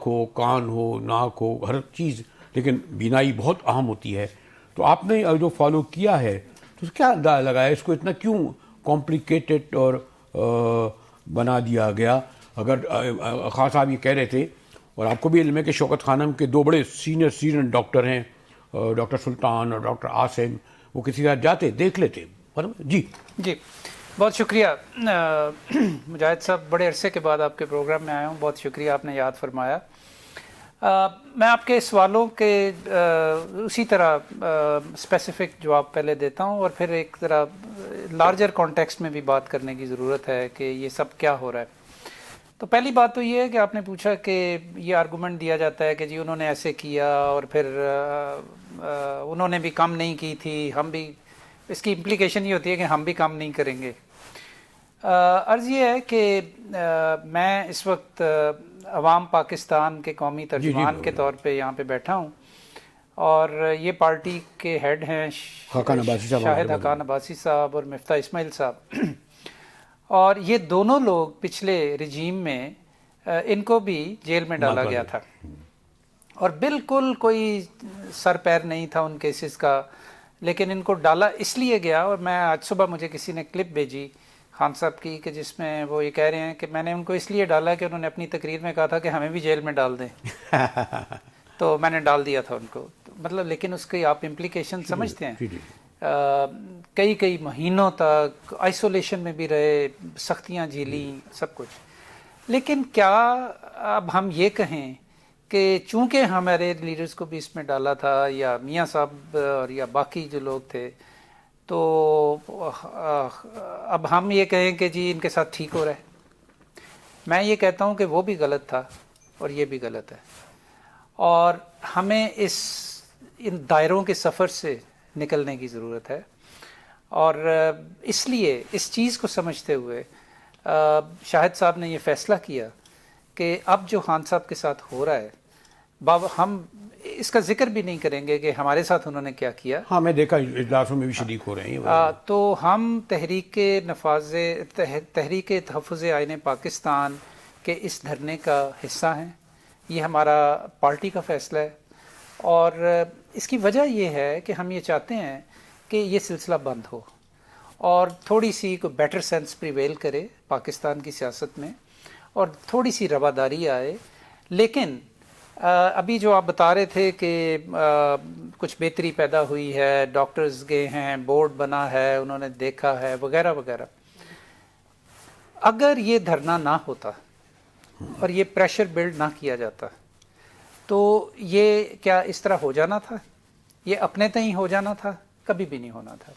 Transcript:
آنکھ ہو، کان ہو، ناک ہو، ہر چیز، لیکن بینائی بہت اہم ہوتی ہے. تو آپ نے جو فالو کیا ہے تو کیا اندازہ لگایا اس کو اتنا کیوں کمپلیکیٹڈ اور بنا دیا گیا؟ اگر خان صاحب یہ کہہ رہے تھے، اور آپ کو بھی علم ہے کہ شوکت خانم کے دو بڑے سینئر ڈاکٹر ہیں، ڈاکٹر سلطان اور ڈاکٹر عاصم، وہ کسی طرح جاتے دیکھ لیتے. جی جی بہت شکریہ مجاہد صاحب، بڑے عرصے کے بعد آپ کے پروگرام میں آیا ہوں، بہت شکریہ آپ نے یاد فرمایا. میں آپ کے سوالوں کے اسی طرح اسپیسیفک جواب پہلے دیتا ہوں، اور پھر ایک ذرا لارجر کانٹیکسٹ میں بھی بات کرنے کی ضرورت ہے کہ یہ سب کیا ہو رہا ہے. تو پہلی بات تو یہ ہے کہ آپ نے پوچھا کہ یہ آرگومنٹ دیا جاتا ہے کہ جی انہوں نے ایسے کیا اور پھر انہوں نے بھی کم نہیں کی تھی، ہم بھی، اس کی امپلیکیشن یہ ہوتی ہے کہ ہم بھی کم نہیں کریں گے. عرض یہ ہے کہ میں اس وقت عوام پاکستان کے قومی ترجمان کے طور پہ یہاں پہ بیٹھا ہوں، اور یہ پارٹی کے ہیڈ ہیں شاہد حقان عباسی صاحب اور مفتاح اسماعیل صاحب، اور یہ دونوں لوگ پچھلے رجیم میں ان کو بھی جیل میں ڈالا گیا تھا، اور بالکل کوئی سر پیر نہیں تھا ان کیسز کا، لیکن ان کو ڈالا اس لیے گیا. اور میں آج صبح مجھے کسی نے کلپ بھیجی خان صاحب کی کہ جس میں وہ یہ کہہ رہے ہیں کہ میں نے ان کو اس لیے ڈالا کہ انہوں نے اپنی تقریر میں کہا تھا کہ ہمیں بھی جیل میں ڈال دیں تو میں نے ڈال دیا تھا ان کو. مطلب لیکن اس کی آپ امپلیکیشن سمجھتے ہیں، کئی مہینوں تک آئسولیشن میں بھی رہے، سختیاں جھیلیں، سب کچھ. لیکن کیا اب ہم یہ کہیں کہ چونکہ ہمارے لیڈرز کو بھی اس میں ڈالا تھا، یا میاں صاحب اور یا باقی جو لوگ تھے، تو اب ہم یہ کہیں کہ جی ان کے ساتھ ٹھیک ہو رہا ہے؟ میں یہ کہتا ہوں کہ وہ بھی غلط تھا اور یہ بھی غلط ہے، اور ہمیں ان دائروں کے سفر سے نکلنے کی ضرورت ہے. اور اس لیے اس چیز کو سمجھتے ہوئے شاہد صاحب نے یہ فیصلہ کیا کہ اب جو خان صاحب کے ساتھ ہو رہا ہے، ہم اس کا ذکر بھی نہیں کریں گے کہ ہمارے ساتھ انہوں نے کیا کیا. ہاں میں دیکھا اجلاسوں میں بھی شریک ہو رہے ہیں. تو ہم تحریک تحفظ آئین پاکستان کے اس دھرنے کا حصہ ہیں. یہ ہمارا پارٹی کا فیصلہ ہے، اور اس کی وجہ یہ ہے کہ ہم یہ چاہتے ہیں کہ یہ سلسلہ بند ہو اور تھوڑی سی کوئی بیٹر سینس پریویل کرے پاکستان کی سیاست میں، اور تھوڑی سی رواداری آئے. لیکن ابھی جو آپ بتا رہے تھے کہ کچھ بہتری پیدا ہوئی ہے، ڈاکٹرز گئے ہیں، بورڈ بنا ہے، انہوں نے دیکھا ہے، وغیرہ وغیرہ. اگر یہ دھرنا نہ ہوتا اور یہ پریشر بلڈ نہ کیا جاتا تو یہ کیا اس طرح ہو جانا تھا؟ یہ اپنے تئیں ہو جانا تھا؟ کبھی بھی نہیں ہونا تھا.